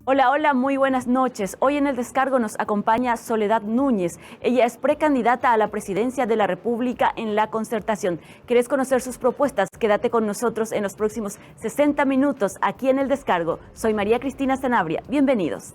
Hola, hola, muy buenas noches. Hoy en el descargo nos acompaña Soledad Núñez. Ella es precandidata a la presidencia de la República en la Concertación. ¿Querés conocer sus propuestas? Quédate con nosotros en los próximos 60 minutos aquí en el descargo. Soy María Cristina Sanabria. Bienvenidos.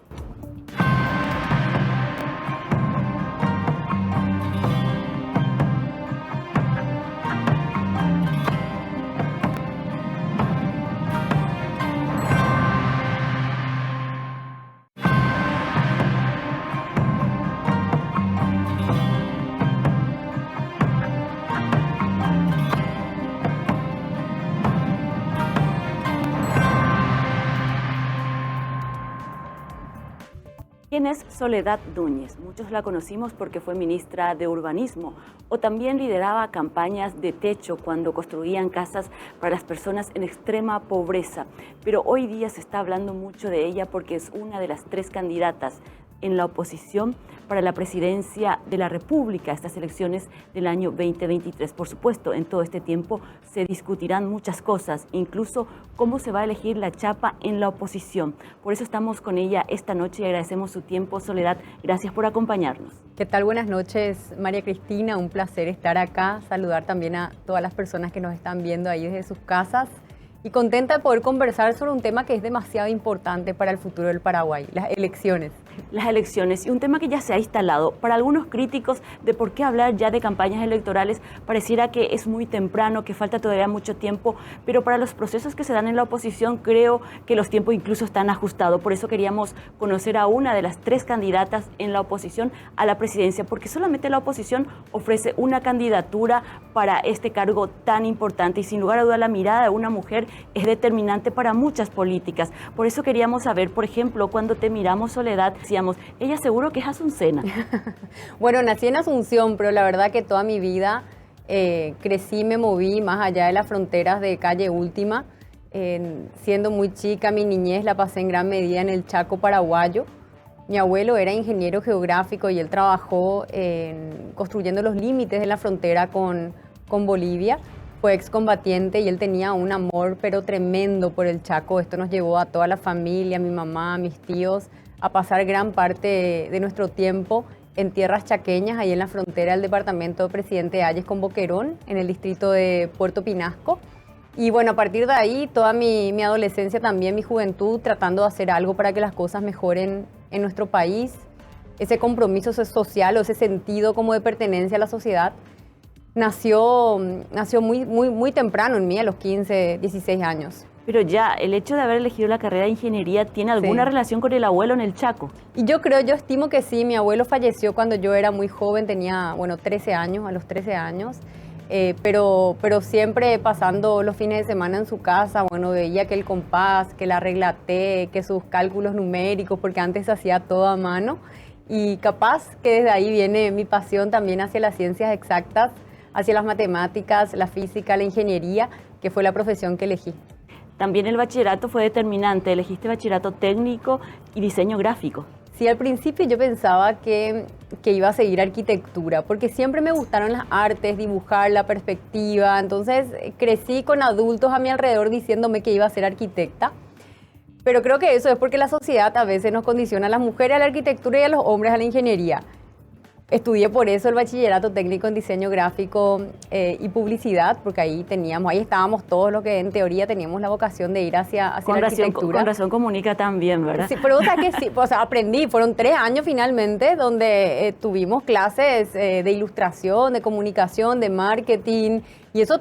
¿Quién es Soledad Núñez? Muchos la conocimos porque fue ministra de Urbanismo o también lideraba campañas de techo cuando construían casas para las personas en extrema pobreza. Pero hoy día se está hablando mucho de ella porque es una de las 3 candidatas en la oposición para la presidencia de la República, estas elecciones del año 2023. Por supuesto, en todo este tiempo se discutirán muchas cosas, incluso cómo se va a elegir la chapa en la oposición. Por eso estamos con ella esta noche y agradecemos su tiempo. Soledad, gracias por acompañarnos. ¿Qué tal? Buenas noches, María Cristina. Un placer estar acá, saludar también a todas las personas que nos están viendo ahí desde sus casas. Y contenta de poder conversar sobre un tema que es demasiado importante para el futuro del Paraguay, las elecciones. Las elecciones, y un tema que ya se ha instalado. Para algunos críticos de por qué hablar ya de campañas electorales, pareciera que es muy temprano, que falta todavía mucho tiempo, pero para los procesos que se dan en la oposición creo que los tiempos incluso están ajustados. Por eso queríamos conocer a una de las 3 candidatas en la oposición a la presidencia, porque solamente la oposición ofrece una candidatura para este cargo tan importante y sin lugar a duda la mirada de una mujer es determinante para muchas políticas. Por eso queríamos saber, por ejemplo, cuando te miramos, Soledad, decíamos, ella seguro que es asuncena. Bueno, nací en Asunción, pero la verdad que toda mi vida crecí, me moví más allá de las fronteras de Calle Última. Siendo muy chica, mi niñez la pasé en gran medida en el Chaco paraguayo. Mi abuelo era ingeniero geográfico y él trabajó construyendo los límites de la frontera con Bolivia. Fue excombatiente y él tenía un amor pero tremendo por el Chaco. Esto nos llevó a toda la familia, a mi mamá, a mis tíos, a pasar gran parte de nuestro tiempo en tierras chaqueñas, ahí en la frontera del departamento de Presidente Hayes con Boquerón, en el distrito de Puerto Pinasco. Y bueno, a partir de ahí, toda mi adolescencia también, mi juventud, tratando de hacer algo para que las cosas mejoren en nuestro país. Ese compromiso social o ese sentido como de pertenencia a la sociedad nació muy temprano en mí, a los 15, 16 años. Pero ya, el hecho de haber elegido la carrera de ingeniería, ¿tiene alguna relación con el abuelo en el Chaco? Y yo estimo que sí. Mi abuelo falleció cuando yo era muy joven, tenía, 13 años, a los 13 años. Pero siempre pasando los fines de semana en su casa, veía que el compás, que la regla T, que sus cálculos numéricos, porque antes se hacía todo a mano. Y capaz que desde ahí viene mi pasión también hacia las ciencias exactas, hacia las matemáticas, la física, la ingeniería, que fue la profesión que elegí. También el bachillerato fue determinante, elegiste bachillerato técnico y diseño gráfico. Sí, al principio yo pensaba que iba a seguir arquitectura, porque siempre me gustaron las artes, dibujar, la perspectiva. Entonces crecí con adultos a mi alrededor diciéndome que iba a ser arquitecta. Pero creo que eso es porque la sociedad a veces nos condiciona a las mujeres a la arquitectura y a los hombres a la ingeniería. Estudié por eso el bachillerato técnico en diseño gráfico y publicidad, porque ahí estábamos todos los que en teoría teníamos la vocación de ir hacia la arquitectura. Con razón comunica también, ¿verdad? Sí, pero que sí, aprendí, fueron 3 años finalmente donde tuvimos clases de ilustración, de comunicación, de marketing, y eso,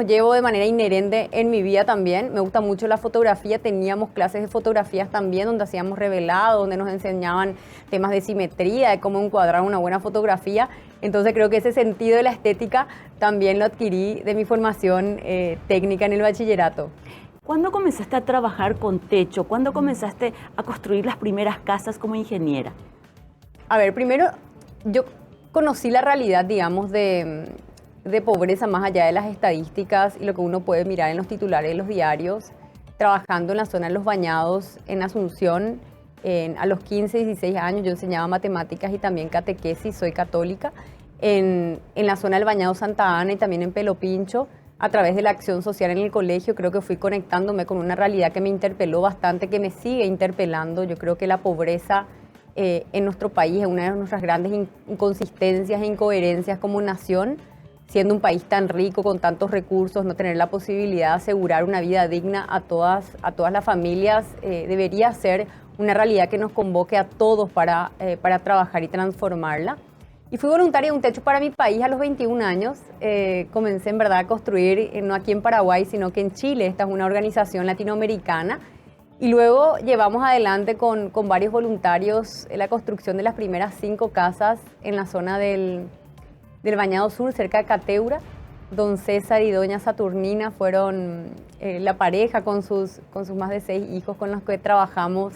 llevo de manera inherente en mi vida también. Me gusta mucho la fotografía, teníamos clases de fotografías también donde hacíamos revelado, donde nos enseñaban temas de simetría, de cómo encuadrar una buena fotografía. Entonces creo que ese sentido de la estética también lo adquirí de mi formación técnica en el bachillerato. ¿Cuándo comenzaste a trabajar con techo? ¿Cuándo comenzaste a construir las primeras casas como ingeniera? A ver, primero yo conocí la realidad, de pobreza más allá de las estadísticas y lo que uno puede mirar en los titulares de los diarios, trabajando en la zona de Los Bañados, en Asunción. A los 15, 16 años yo enseñaba matemáticas y también catequesis, soy católica, en la zona del Bañado Santa Ana y también en Pelo Pincho. a través de la acción social en el colegio, creo que fui conectándome con una realidad que me interpeló bastante, que me sigue interpelando. Yo creo que la pobreza en nuestro país es una de nuestras grandes inconsistencias e incoherencias como nación, siendo un país tan rico, con tantos recursos, no tener la posibilidad de asegurar una vida digna a todas las familias, debería ser una realidad que nos convoque a todos para trabajar y transformarla. Y fui voluntaria de Un Techo para mi País a los 21 años. Comencé en verdad a construir, no aquí en Paraguay, sino que en Chile. Esta es una organización latinoamericana. Y luego llevamos adelante con varios voluntarios la construcción de las primeras 5 casas en la zona del Bañado Sur, cerca de Cateura. Don César y doña Saturnina fueron la pareja con sus más de 6 hijos con los que trabajamos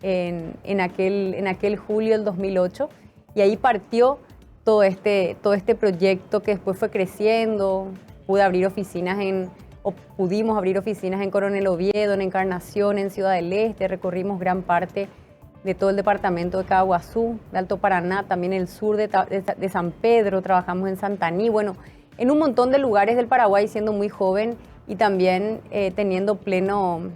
en aquel julio del 2008. Y ahí partió todo este proyecto que después fue creciendo. Pudimos abrir oficinas en Coronel Oviedo, en Encarnación, en Ciudad del Este. Recorrimos gran parte de todo el departamento de Caguazú, de Alto Paraná, también el sur de San Pedro, trabajamos en Santaní. Bueno, en un montón de lugares del Paraguay, siendo muy joven y también teniendo pleno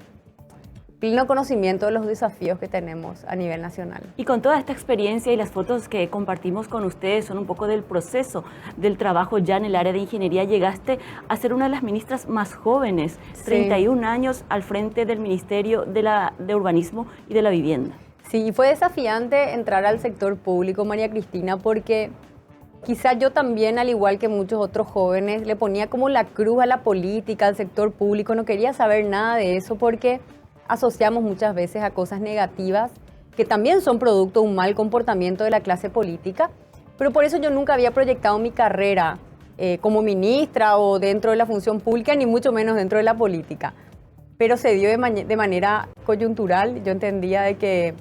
conocimiento de los desafíos que tenemos a nivel nacional. Y con toda esta experiencia y las fotos que compartimos con ustedes son un poco del proceso del trabajo ya en el área de ingeniería. Llegaste a ser una de las ministras más jóvenes, sí. 31 años al frente del Ministerio de Urbanismo y de la Vivienda. Sí, fue desafiante entrar al sector público, María Cristina, porque quizá yo también, al igual que muchos otros jóvenes, le ponía como la cruz a la política, al sector público. No quería saber nada de eso porque asociamos muchas veces a cosas negativas que también son producto de un mal comportamiento de la clase política, pero por eso yo nunca había proyectado mi carrera como ministra o dentro de la función pública, ni mucho menos dentro de la política. Pero se dio de manera coyuntural. Yo entendía de que,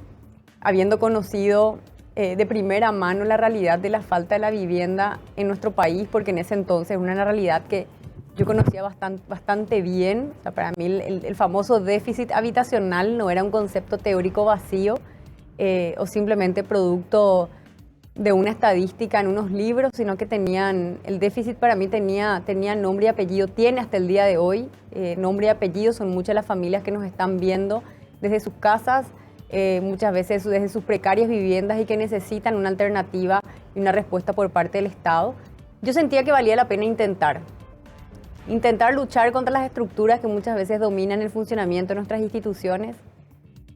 habiendo conocido de primera mano la realidad de la falta de la vivienda en nuestro país, porque en ese entonces era una realidad que yo conocía bastante bien. O sea, para mí el famoso déficit habitacional no era un concepto teórico vacío o simplemente producto de una estadística en unos libros, sino que el déficit para mí tenía nombre y apellido, tiene hasta el día de hoy nombre y apellido. Son muchas las familias que nos están viendo desde sus casas, muchas veces desde sus precarias viviendas y que necesitan una alternativa y una respuesta por parte del Estado. Yo sentía que valía la pena intentar luchar contra las estructuras que muchas veces dominan el funcionamiento de nuestras instituciones,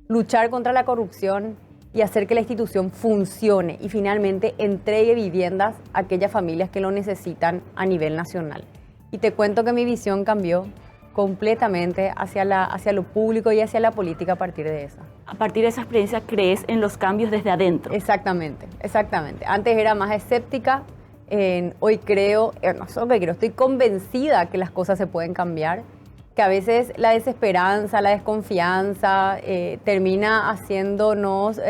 luchar contra la corrupción y hacer que la institución funcione y finalmente entregue viviendas a aquellas familias que lo necesitan a nivel nacional. Y te cuento que mi visión cambió completamente hacia lo público y hacia la política a partir de esa. A partir de esa experiencia, ¿crees en los cambios desde adentro? Exactamente. Antes era más escéptica. Hoy estoy convencida que las cosas se pueden cambiar, que a veces la desesperanza, la desconfianza termina haciéndonos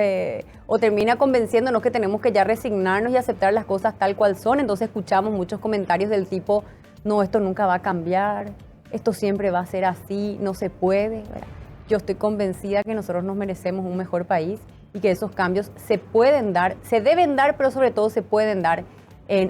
o termina convenciéndonos que tenemos que ya resignarnos y aceptar las cosas tal cual son. Entonces escuchamos muchos comentarios del tipo, no, esto nunca va a cambiar, esto siempre va a ser así, no se puede, ¿verdad? Yo estoy convencida que nosotros nos merecemos un mejor país y que esos cambios se deben dar, pero sobre todo se pueden dar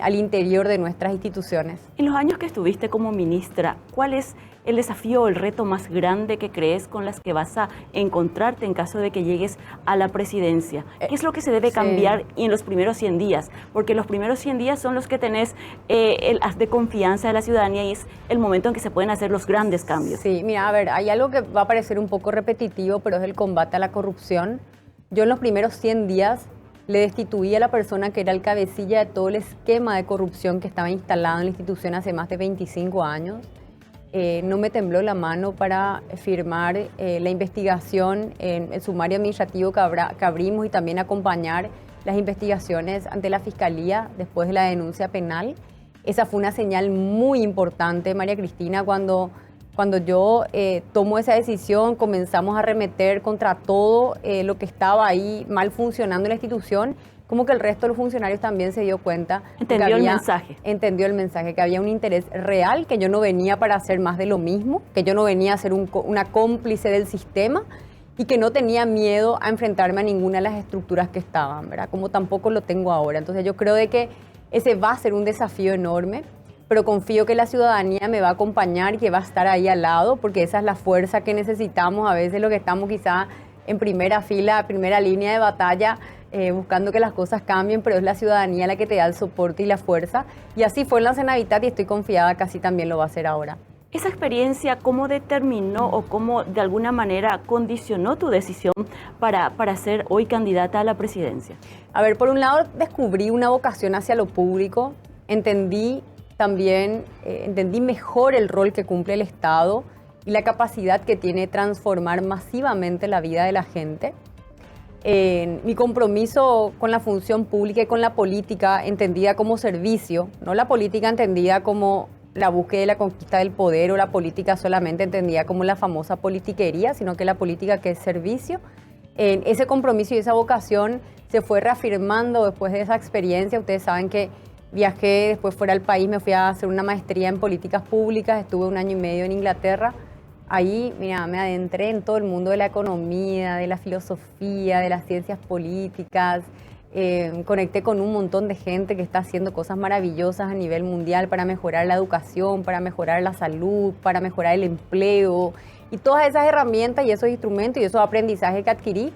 al interior de nuestras instituciones. En los años que estuviste como ministra, ¿cuál es el desafío o el reto más grande que crees con las que vas a encontrarte en caso de que llegues a la presidencia? ¿Qué es lo que se debe cambiar en los primeros 100 días? Porque los primeros 100 días son los que tenés el haz de confianza de la ciudadanía y es el momento en que se pueden hacer los grandes cambios. Sí, mira, a ver, hay algo que va a parecer un poco repetitivo, pero es el combate a la corrupción. Yo en los primeros 100 días le destituí a la persona que era el cabecilla de todo el esquema de corrupción que estaba instalado en la institución hace más de 25 años. No me tembló la mano para firmar la investigación en el sumario administrativo que abrimos y también acompañar las investigaciones ante la Fiscalía después de la denuncia penal. Esa fue una señal muy importante, María Cristina, cuando yo tomo esa decisión, comenzamos a arremeter contra todo lo que estaba ahí mal funcionando en la institución, como que el resto de los funcionarios también se dio cuenta. Entendió el mensaje, que había un interés real, que yo no venía para hacer más de lo mismo, que yo no venía a ser una cómplice del sistema y que no tenía miedo a enfrentarme a ninguna de las estructuras que estaban, ¿verdad? Como tampoco lo tengo ahora. Entonces yo creo de que ese va a ser un desafío enorme. pero confío que la ciudadanía me va a acompañar y que va a estar ahí al lado, porque esa es la fuerza que necesitamos. A veces lo que estamos quizá en primera fila, primera línea de batalla, buscando que las cosas cambien, pero es la ciudadanía la que te da el soporte y la fuerza. Y así fue en la Cenavitat y estoy confiada que así también lo va a hacer ahora. ¿Esa experiencia cómo determinó o cómo de alguna manera condicionó tu decisión para ser hoy candidata a la presidencia? A ver, por un lado descubrí una vocación hacia lo público, entendí mejor el rol que cumple el Estado y la capacidad que tiene de transformar masivamente la vida de la gente. Mi compromiso con la función pública y con la política entendida como servicio, no la política entendida como la búsqueda y la conquista del poder o la política solamente entendida como la famosa politiquería, sino que la política que es servicio. Ese compromiso y esa vocación se fue reafirmando después de esa experiencia. Ustedes saben que viajé después fuera del país, me fui a hacer una maestría en políticas públicas, estuve 1 año y medio en Inglaterra. Ahí, mira, me adentré en todo el mundo de la economía, de la filosofía, de las ciencias políticas. Conecté con un montón de gente que está haciendo cosas maravillosas a nivel mundial para mejorar la educación, para mejorar la salud, para mejorar el empleo. Y todas esas herramientas y esos instrumentos y esos aprendizajes que adquirí,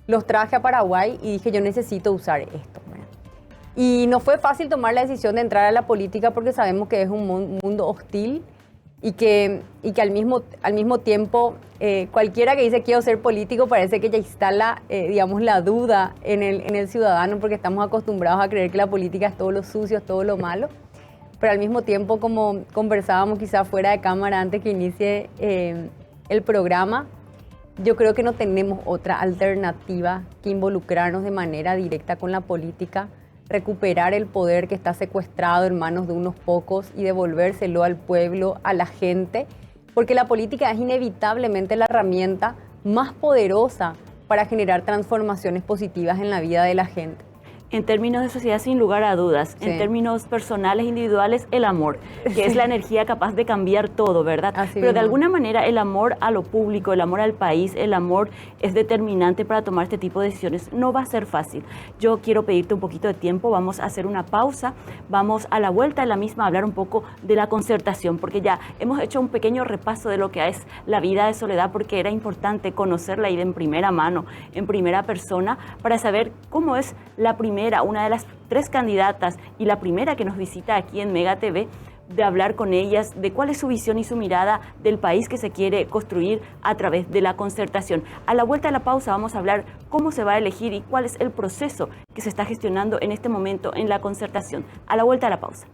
los traje a Paraguay y dije, yo necesito usar esto, ¿verdad? Y no fue fácil tomar la decisión de entrar a la política porque sabemos que es un mundo hostil y que al mismo tiempo cualquiera que dice quiero ser político parece que ya instala, digamos, la duda en el ciudadano, porque estamos acostumbrados a creer que la política es todo lo sucio, es todo lo malo. Pero al mismo tiempo, como conversábamos quizá fuera de cámara antes que inicie el programa, yo creo que no tenemos otra alternativa que involucrarnos de manera directa con la política, recuperar el poder que está secuestrado en manos de unos pocos y devolvérselo al pueblo, a la gente, porque la política es inevitablemente la herramienta más poderosa para generar transformaciones positivas en la vida de la gente. En términos de sociedad, sin lugar a dudas, Sí. En términos personales, individuales, el amor, que es la energía capaz de cambiar todo, ¿verdad? Así Pero de mismo. alguna manera el amor a lo público, el amor al país, el amor es determinante para tomar este tipo de decisiones. No va a ser fácil. Yo quiero pedirte un poquito de tiempo, vamos a hacer una pausa, vamos a la vuelta de la misma a hablar un poco de la concertación, porque ya hemos hecho un pequeño repaso de lo que es la vida de Soledad, porque era importante conocerla y de en primera mano, en primera persona, para saber cómo es la primera, una de las 3 candidatas y la primera que nos visita aquí en Mega TV, de hablar con ellas de cuál es su visión y su mirada del país que se quiere construir a través de la concertación. A la vuelta de la pausa vamos a hablar cómo se va a elegir y cuál es el proceso que se está gestionando en este momento en la concertación. A la vuelta de la pausa.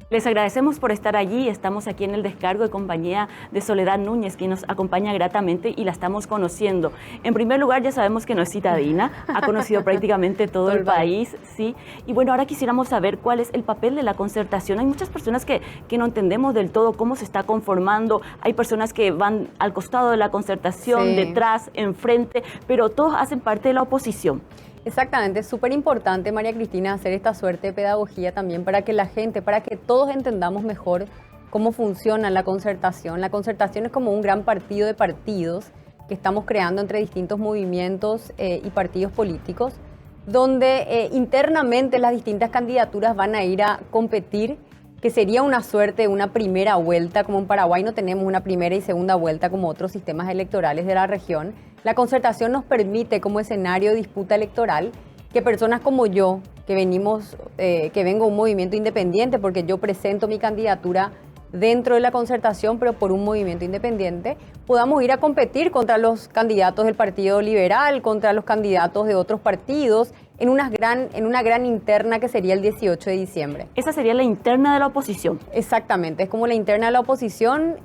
Les agradecemos por estar allí. Estamos aquí en el descargo de compañía de Soledad Núñez, quien nos acompaña gratamente y la estamos conociendo. En primer lugar, ya sabemos que no es citadina, ha conocido prácticamente todo el país, sí. Y bueno, ahora quisiéramos saber cuál es el papel de la concertación. Hay muchas personas que no entendemos del todo cómo se está conformando. Hay personas que van al costado de la concertación, Sí. detrás, enfrente, pero todos hacen parte de la oposición. Exactamente, es súper importante, María Cristina, hacer esta suerte de pedagogía también para que la gente, para que todos entendamos mejor cómo funciona la concertación. La concertación es como un gran partido de partidos que estamos creando entre distintos movimientos y partidos políticos, donde internamente las distintas candidaturas van a ir a competir, que sería una suerte, una primera vuelta, como en Paraguay no tenemos una primera y segunda vuelta como otros sistemas electorales de la región. La concertación nos permite como escenario de disputa electoral que personas como yo, que vengo de un movimiento independiente, porque yo presento mi candidatura dentro de la concertación, pero por un movimiento independiente, podamos ir a competir contra los candidatos del Partido Liberal, contra los candidatos de otros partidos, en una gran interna que sería el 18 de diciembre. Esa sería la interna de la oposición. Exactamente, es como la interna de la oposición.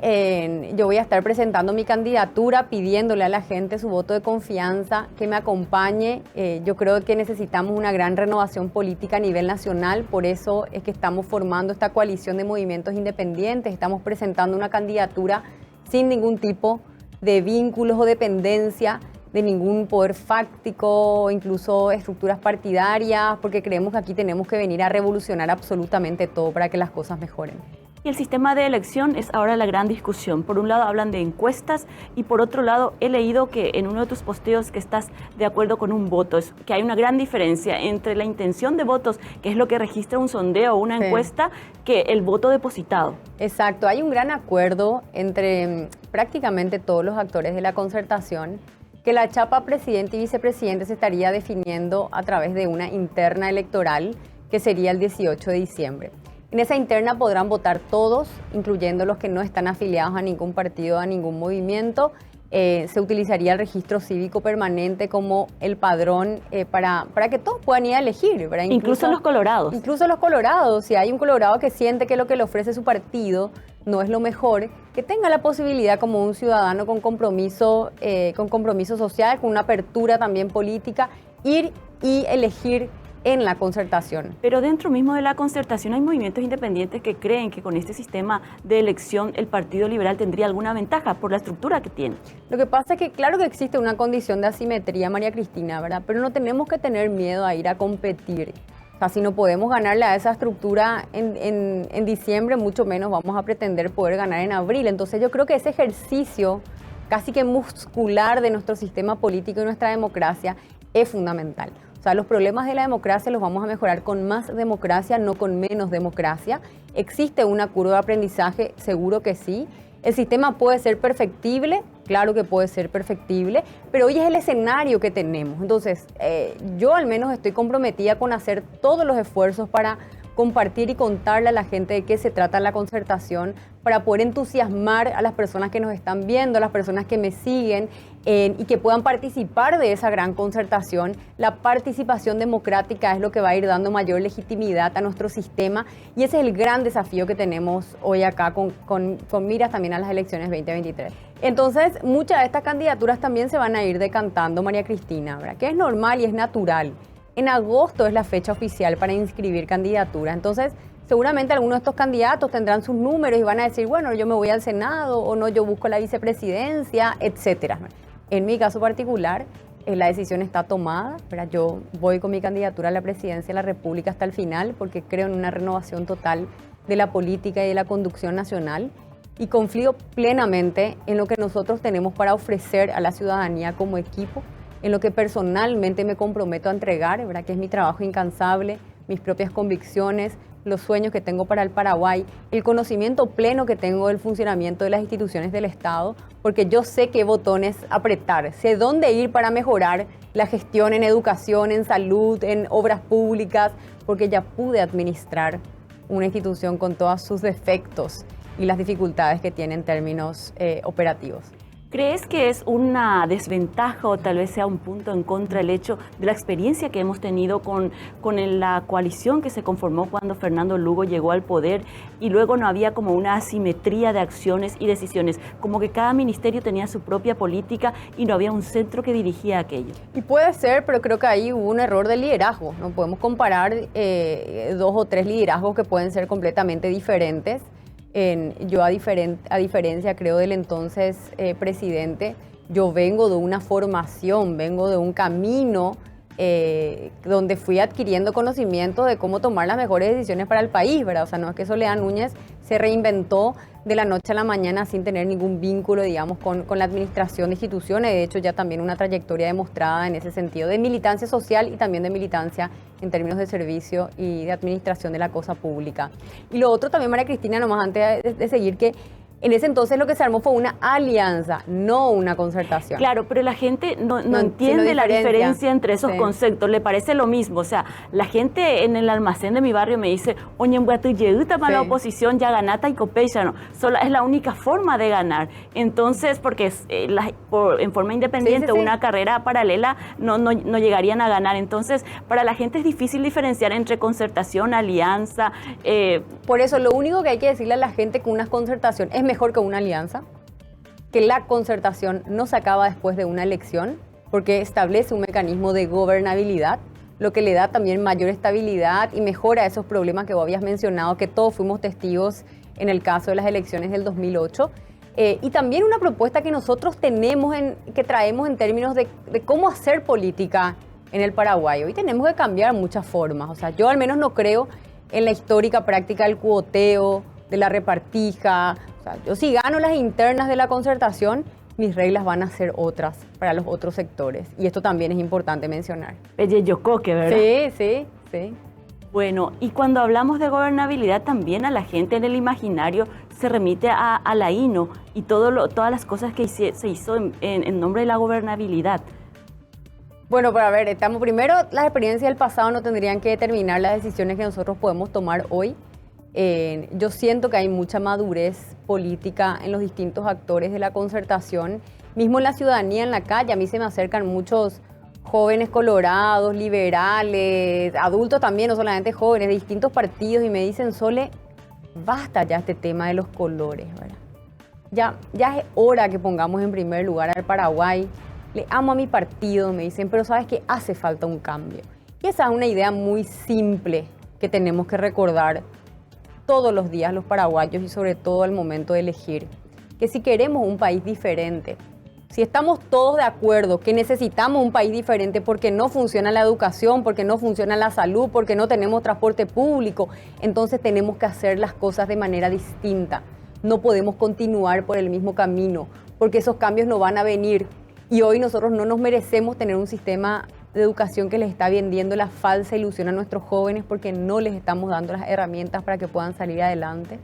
Yo voy a estar presentando mi candidatura, pidiéndole a la gente su voto de confianza, que me acompañe. Yo creo que necesitamos una gran renovación política a nivel nacional, por eso es que estamos formando esta coalición de movimientos independientes, estamos presentando una candidatura sin ningún tipo de vínculos o dependencia de ningún poder fáctico, incluso estructuras partidarias, porque creemos que aquí tenemos que venir a revolucionar absolutamente todo para que las cosas mejoren. Y el sistema de elección es ahora la gran discusión. Por un lado hablan de encuestas y por otro lado he leído que en uno de tus posteos que estás de acuerdo con un voto, que hay una gran diferencia entre la intención de votos, que es lo que registra un sondeo o una encuesta, que el voto depositado. Exacto, hay un gran acuerdo entre prácticamente todos los actores de la concertación, que la chapa presidente y vicepresidente se estaría definiendo a través de una interna electoral que sería el 18 de diciembre. En esa interna podrán votar todos, incluyendo los que no están afiliados a ningún partido, a ningún movimiento. Se utilizaría el registro cívico permanente como el padrón para que todos puedan ir a elegir, ¿verdad? Incluso los colorados. Incluso los colorados. Si hay un colorado que siente que lo que le ofrece su partido no es lo mejor, que tenga la posibilidad como un ciudadano con compromiso social, con una apertura también política, ir y elegir en la concertación. Pero dentro mismo de la concertación hay movimientos independientes que creen que con este sistema de elección el Partido Liberal tendría alguna ventaja por la estructura que tiene. Lo que pasa es que claro que existe una condición de asimetría, María Cristina, ¿verdad? Pero no tenemos que tener miedo a ir a competir. O sea, si no podemos ganarle a esa estructura en diciembre, mucho menos vamos a pretender poder ganar en abril. Entonces yo creo que ese ejercicio casi que muscular de nuestro sistema político y nuestra democracia es fundamental. O sea, los problemas de la democracia los vamos a mejorar con más democracia, no con menos democracia. ¿Existe una curva de aprendizaje? Seguro que sí. ¿El sistema puede ser perfectible? Claro que puede ser perfectible, pero hoy es el escenario que tenemos. Entonces, yo al menos estoy comprometida con hacer todos los esfuerzos para compartir y contarle a la gente de qué se trata la concertación, para poder entusiasmar a las personas que nos están viendo, a las personas que me siguen y que puedan participar de esa gran concertación. La participación democrática es lo que va a ir dando mayor legitimidad a nuestro sistema y ese es el gran desafío que tenemos hoy acá con miras también a las elecciones 2023. Entonces, muchas de estas candidaturas también se van a ir decantando, María Cristina, ¿verdad? Que es normal y es natural. En agosto es la fecha oficial para inscribir candidaturas. Entonces, seguramente algunos de estos candidatos tendrán sus números y van a decir, bueno, yo me voy al Senado o no, yo busco la vicepresidencia, etcétera. En mi caso particular, la decisión está tomada, ¿verdad? Yo voy con mi candidatura a la presidencia de la República hasta el final porque creo en una renovación total de la política y de la conducción nacional y confío plenamente en lo que nosotros tenemos para ofrecer a la ciudadanía como equipo, en lo que personalmente me comprometo a entregar, ¿verdad? Que es mi trabajo incansable, mis propias convicciones, los sueños que tengo para el Paraguay, el conocimiento pleno que tengo del funcionamiento de las instituciones del Estado, porque yo sé qué botones apretar, sé dónde ir para mejorar la gestión en educación, en salud, en obras públicas, porque ya pude administrar una institución con todos sus defectos y las dificultades que tiene en términos operativos. ¿Crees que es una desventaja o tal vez sea un punto en contra el hecho de la experiencia que hemos tenido con la coalición que se conformó cuando Fernando Lugo llegó al poder y luego no había como una asimetría de acciones y decisiones, como que cada ministerio tenía su propia política y no había un centro que dirigía aquello? Y puede ser, pero creo que ahí hubo un error de liderazgo. No podemos comparar 2 o 3 liderazgos que pueden ser completamente diferentes. Yo a diferencia creo del entonces presidente, yo vengo de una formación, vengo de un camino donde fui adquiriendo conocimiento de cómo tomar las mejores decisiones para el país, ¿verdad? O sea, no es que Soledad Núñez se reinventó de la noche a la mañana sin tener ningún vínculo, digamos, con la administración de instituciones. De hecho, ya también una trayectoria demostrada en ese sentido de militancia social y también de militancia en términos de servicio y de administración de la cosa pública. Y lo otro también, María Cristina, nomás antes de seguir, que En ese entonces lo que se armó fue una alianza, no una concertación. Claro, pero la gente no entiende la diferencia entre esos conceptos, le parece lo mismo. O sea, la gente en el almacén de mi barrio me dice, oye, para la oposición ya ganata y copecha, no. Es la única forma de ganar. Entonces, porque en forma independiente, una carrera paralela, no llegarían a ganar. Entonces, para la gente es difícil diferenciar entre concertación, alianza. Por eso, lo único que hay que decirle a la gente que una concertación es mejor que una alianza, que la concertación no se acaba después de una elección, porque establece un mecanismo de gobernabilidad, lo que le da también mayor estabilidad y mejora esos problemas que vos habías mencionado, que todos fuimos testigos en el caso de las elecciones del 2008. Y también una propuesta que nosotros que traemos en términos de cómo hacer política en el Paraguay. Hoy tenemos que cambiar muchas formas. O sea, yo al menos no creo en la histórica práctica del cuoteo, de la repartija. O sea, yo si gano las internas de la concertación, mis reglas van a ser otras para los otros sectores. Y esto también es importante mencionar. Yocoque, ¿verdad? Sí. Bueno, y cuando hablamos de gobernabilidad, también a la gente en el imaginario se remite a la INO y todas las cosas que se hizo en nombre de la gobernabilidad. Bueno, pero a ver, primero, las experiencias del pasado no tendrían que determinar las decisiones que nosotros podemos tomar hoy. Yo siento que hay mucha madurez política en los distintos actores de la concertación, mismo en la ciudadanía, en la calle. A mí se me acercan muchos jóvenes colorados, liberales, adultos también, no solamente jóvenes, de distintos partidos, y me dicen, Sole, basta ya este tema de los colores, ¿verdad? Ya es hora que pongamos en primer lugar al Paraguay. Le amo a mi partido, me dicen, pero sabes que hace falta un cambio. Y esa es una idea muy simple que tenemos que recordar todos los días los paraguayos y sobre todo al momento de elegir. Que si queremos un país diferente, si estamos todos de acuerdo que necesitamos un país diferente porque no funciona la educación, porque no funciona la salud, porque no tenemos transporte público, entonces tenemos que hacer las cosas de manera distinta. No podemos continuar por el mismo camino porque esos cambios no van a venir. Y hoy nosotros no nos merecemos tener un sistema de educación que les está vendiendo la falsa ilusión a nuestros jóvenes porque no les estamos dando las herramientas para que puedan salir adelante.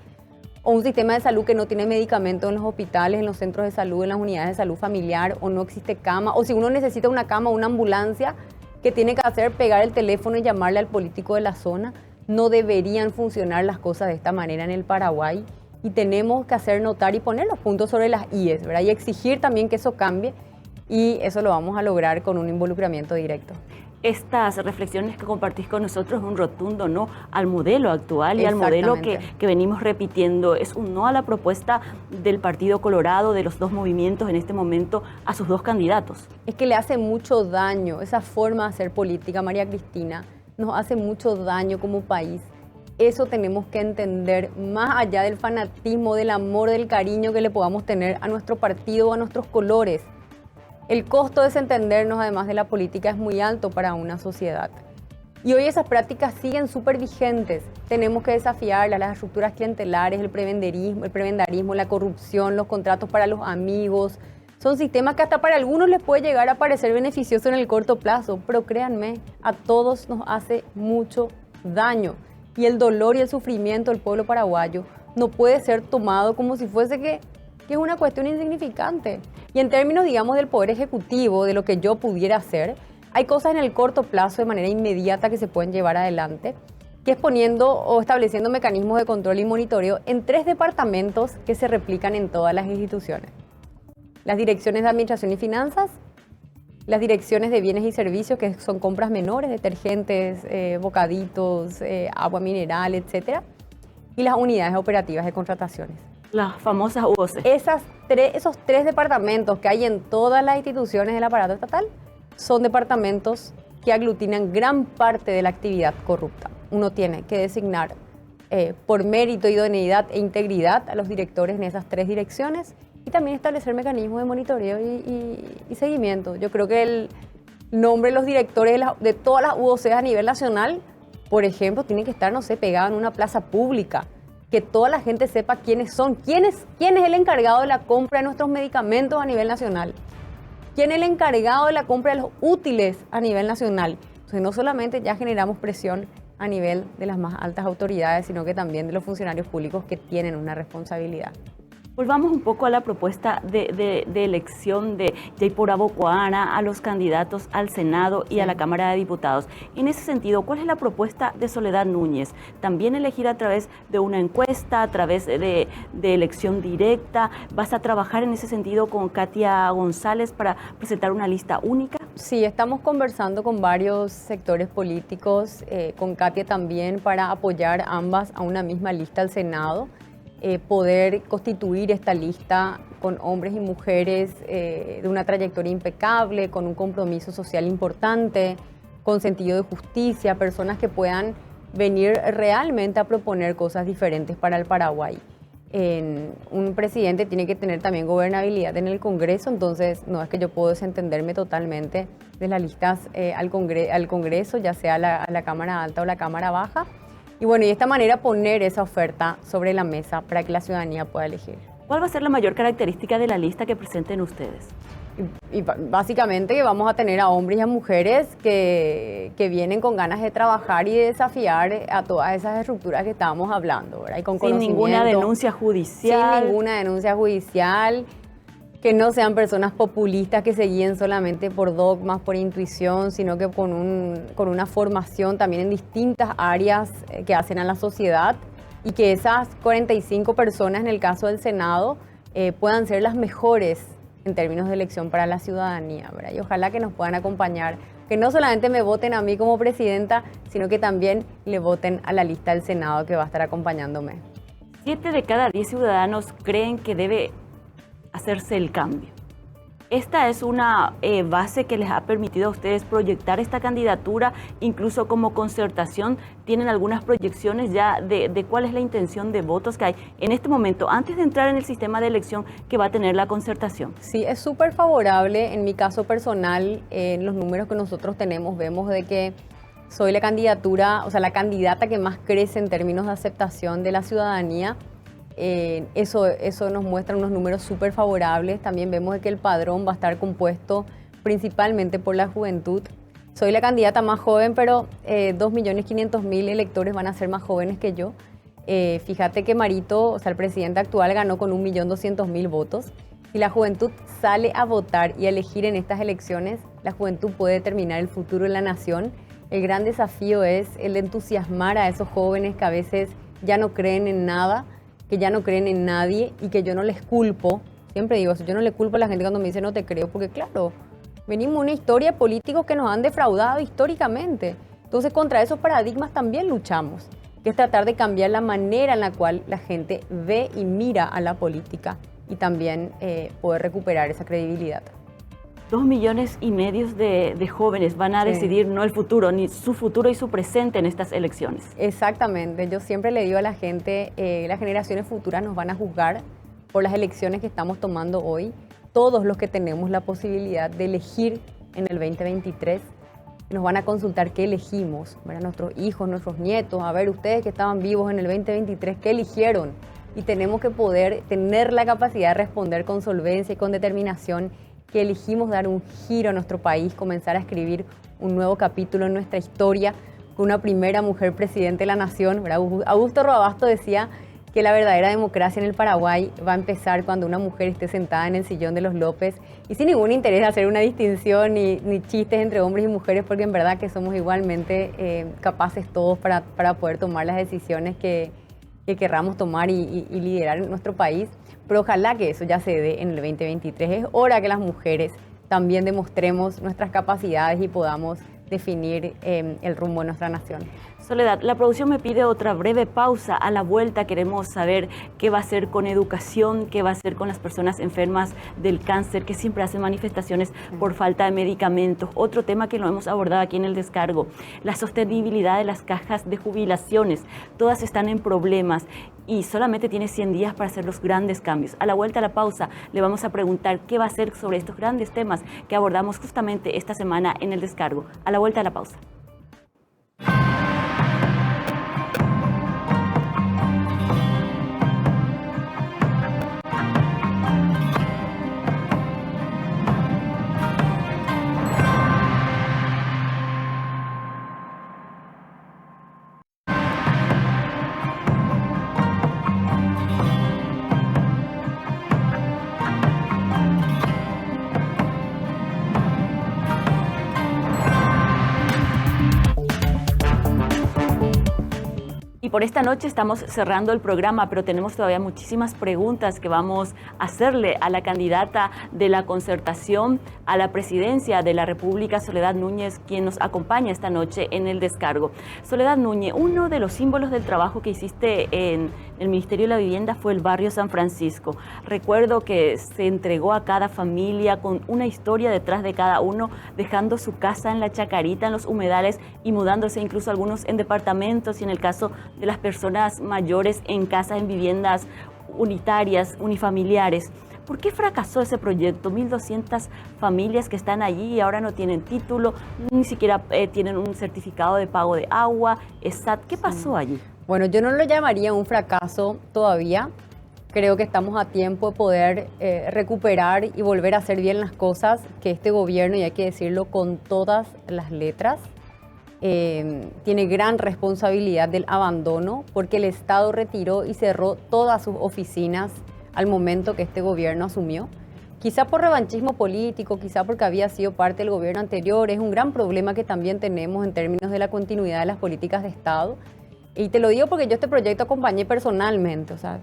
O un sistema de salud que no tiene medicamentos en los hospitales, en los centros de salud, en las unidades de salud familiar, o no existe cama. O si uno necesita una cama o una ambulancia, ¿qué tiene que hacer? Pegar el teléfono y llamarle al político de la zona. No deberían funcionar las cosas de esta manera en el Paraguay. Y tenemos que hacer notar y poner los puntos sobre las IES, ¿verdad? Y exigir también que eso cambie. Y eso lo vamos a lograr con un involucramiento directo. Estas reflexiones que compartís con nosotros es un rotundo no al modelo actual y al modelo que venimos repitiendo. Es un no a la propuesta del Partido Colorado, de los dos movimientos en este momento, a sus dos candidatos. Es que le hace mucho daño esa forma de hacer política, María Cristina. Nos hace mucho daño como país. Eso tenemos que entender, más allá del fanatismo, del amor, del cariño que le podamos tener a nuestro partido o a nuestros colores. El costo de desentendernos, además de la política, es muy alto para una sociedad. Y hoy esas prácticas siguen súper vigentes. Tenemos que desafiarlas, las estructuras clientelares, el prebendarismo, la corrupción, los contratos para los amigos. Son sistemas que hasta para algunos les puede llegar a parecer beneficioso en el corto plazo, pero créanme, a todos nos hace mucho daño. Y el dolor y el sufrimiento del pueblo paraguayo no puede ser tomado como si fuese que es una cuestión insignificante. Y en términos, digamos, del Poder Ejecutivo, de lo que yo pudiera hacer, hay cosas en el corto plazo de manera inmediata que se pueden llevar adelante, que es poniendo o estableciendo mecanismos de control y monitoreo en 3 departamentos que se replican en todas las instituciones. Las direcciones de Administración y Finanzas, las direcciones de Bienes y Servicios, que son compras menores, detergentes, bocaditos, agua mineral, etcétera, y las unidades operativas de contrataciones. Las famosas UOC. Esos 3 departamentos que hay en todas las instituciones del aparato estatal son departamentos que aglutinan gran parte de la actividad corrupta. Uno tiene que designar por mérito, idoneidad e integridad a los directores en esas 3 direcciones y también establecer mecanismos de monitoreo y seguimiento. Yo creo que el nombre de los directores de todas las UOC a nivel nacional, por ejemplo, tiene que estar, no sé, pegado en una plaza pública, que toda la gente sepa quiénes son, quién es el encargado de la compra de nuestros medicamentos a nivel nacional, quién es el encargado de la compra de los útiles a nivel nacional. Entonces no solamente ya generamos presión a nivel de las más altas autoridades, sino que también de los funcionarios públicos que tienen una responsabilidad. Volvamos un poco a la propuesta de elección de Jaypor Abocoana a los candidatos al Senado y a la Cámara de Diputados. En ese sentido, ¿cuál es la propuesta de Soledad Núñez? ¿También elegir a través de una encuesta, a través de elección directa? ¿Vas a trabajar en ese sentido con Katia González para presentar una lista única? Sí, estamos conversando con varios sectores políticos, con Katia también, para apoyar ambas a una misma lista al Senado. Poder constituir esta lista con hombres y mujeres de una trayectoria impecable, con un compromiso social importante, con sentido de justicia, personas que puedan venir realmente a proponer cosas diferentes para el Paraguay. Un presidente tiene que tener también gobernabilidad en el Congreso, entonces no es que yo puedo desentenderme totalmente de las listas al Congreso, ya sea a la Cámara Alta o la Cámara Baja. Y bueno, y de esta manera poner esa oferta sobre la mesa para que la ciudadanía pueda elegir. ¿Cuál va a ser la mayor característica de la lista que presenten ustedes? Y básicamente que vamos a tener a hombres y a mujeres que vienen con ganas de trabajar y de desafiar a todas esas estructuras que estábamos hablando, ¿verdad? Y con sin ninguna denuncia judicial. Sin ninguna denuncia judicial. Que no sean personas populistas que se guíen solamente por dogmas, por intuición, sino que con una formación también en distintas áreas que hacen a la sociedad, y que esas 45 personas en el caso del Senado puedan ser las mejores en términos de elección para la ciudadanía, ¿verdad? Y ojalá que nos puedan acompañar, que no solamente me voten a mí como presidenta, sino que también le voten a la lista del Senado que va a estar acompañándome. 7 de cada 10 ciudadanos creen que debe hacerse el cambio. Esta es una base que les ha permitido a ustedes proyectar esta candidatura, incluso como Concertación. ¿Tienen algunas proyecciones ya de cuál es la intención de votos que hay en este momento, antes de entrar en el sistema de elección que va a tener la Concertación? Sí, es súper favorable. En mi caso personal, en los números que nosotros tenemos, vemos de que soy la candidatura, o sea, la candidata que más crece en términos de aceptación de la ciudadanía. Eso nos muestra unos números súper favorables. También vemos que el padrón va a estar compuesto principalmente por la juventud. Soy la candidata más joven, pero 2.500.000 electores van a ser más jóvenes que yo. Fíjate que Marito, o sea, el presidente actual, ganó con 1.200.000 votos. Si la juventud sale a votar y a elegir en estas elecciones, la juventud puede determinar el futuro de la nación. El gran desafío es el de entusiasmar a esos jóvenes que a veces ya no creen en nada, que ya no creen en nadie, y que yo no les culpo. Siempre digo eso, yo no le culpo a la gente cuando me dice no te creo, porque claro, venimos de una historia de políticos que nos han defraudado históricamente. Entonces contra esos paradigmas también luchamos, que es tratar de cambiar la manera en la cual la gente ve y mira a la política, y también poder recuperar esa credibilidad. 2,5 millones de jóvenes van a decidir no el futuro, ni su futuro y su presente en estas elecciones. Exactamente. Yo siempre le digo a la gente, las generaciones futuras nos van a juzgar por las elecciones que estamos tomando hoy. Todos los que tenemos la posibilidad de elegir en el 2023, nos van a consultar qué elegimos, ¿verdad? Nuestros hijos, nuestros nietos, a ver, ustedes que estaban vivos en el 2023, ¿qué eligieron? Y tenemos que poder tener la capacidad de responder con solvencia y con determinación, que elegimos dar un giro a nuestro país, comenzar a escribir un nuevo capítulo en nuestra historia con una primera mujer presidente de la nación, ¿verdad? Augusto Roabasto decía que la verdadera democracia en el Paraguay va a empezar cuando una mujer esté sentada en el sillón de los López, y sin ningún interés de hacer una distinción ni chistes entre hombres y mujeres, porque en verdad que somos igualmente capaces todos para poder tomar las decisiones que querramos tomar y liderar en nuestro país. Pero ojalá que eso ya se dé en el 2023. Es hora que las mujeres también demostremos nuestras capacidades y podamos definir el rumbo de nuestra nación. Soledad, la producción me pide otra breve pausa. A la vuelta queremos saber qué va a hacer con educación, qué va a hacer con las personas enfermas del cáncer, que siempre hacen manifestaciones por falta de medicamentos. Otro tema que lo hemos abordado aquí en el descargo, la sostenibilidad de las cajas de jubilaciones. Todas están en problemas y solamente tiene 100 días para hacer los grandes cambios. A la vuelta a la pausa le vamos a preguntar qué va a hacer sobre estos grandes temas que abordamos justamente esta semana en el descargo. A la vuelta a la pausa. por esta noche estamos cerrando el programa, pero tenemos todavía muchísimas preguntas que vamos a hacerle a la candidata de la Concertación a la presidencia de la República, Soledad Núñez, quien nos acompaña esta noche en el descargo. Soledad Núñez, uno de los símbolos del trabajo que hiciste en el Ministerio de la Vivienda fue el barrio San Francisco. Recuerdo que se entregó a cada familia con una historia detrás de cada uno, dejando su casa en la Chacarita, en los humedales y mudándose incluso algunos en departamentos y en el caso de las personas mayores en casas, en viviendas unitarias, unifamiliares. ¿Por qué fracasó ese proyecto? 1.200 familias que están allí y ahora no tienen título, ni siquiera tienen un certificado de pago de agua, SAT. ¿Qué pasó allí? Bueno, yo no lo llamaría un fracaso todavía. Creo que estamos a tiempo de poder recuperar y volver a hacer bien las cosas que este gobierno, y hay que decirlo con todas las letras, tiene gran responsabilidad del abandono, porque el Estado retiró y cerró todas sus oficinas al momento que este gobierno asumió. Quizá por revanchismo político, quizá porque había sido parte del gobierno anterior. Es un gran problema que también tenemos en términos de la continuidad de las políticas de Estado. Y te lo digo porque yo este proyecto acompañé personalmente, o sea,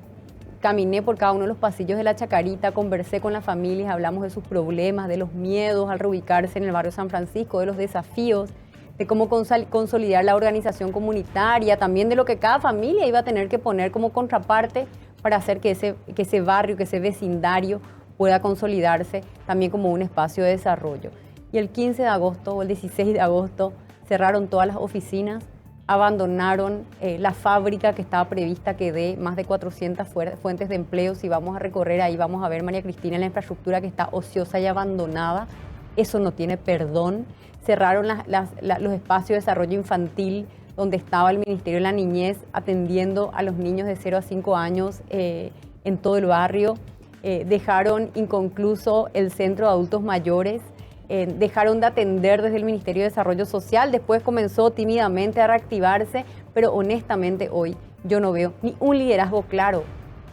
caminé por cada uno de los pasillos de la Chacarita, conversé con las familias, hablamos de sus problemas, de los miedos al reubicarse en el barrio San Francisco, de los desafíos, de cómo consolidar la organización comunitaria, también de lo que cada familia iba a tener que poner como contraparte para hacer que ese barrio, que ese vecindario pueda consolidarse también como un espacio de desarrollo. Y el 15 de agosto o el 16 de agosto cerraron todas las oficinas, abandonaron la fábrica que estaba prevista que dé más de 400 fuentes de empleo. Si vamos a recorrer ahí, vamos a ver, María Cristina, la infraestructura que está ociosa y abandonada. Eso no tiene perdón. Cerraron los espacios de desarrollo infantil donde estaba el Ministerio de la Niñez atendiendo a los niños de 0 a 5 años en todo el barrio. Dejaron inconcluso el centro de adultos mayores. Dejaron de atender desde el Ministerio de Desarrollo Social, después comenzó tímidamente a reactivarse, pero honestamente hoy yo no veo ni un liderazgo claro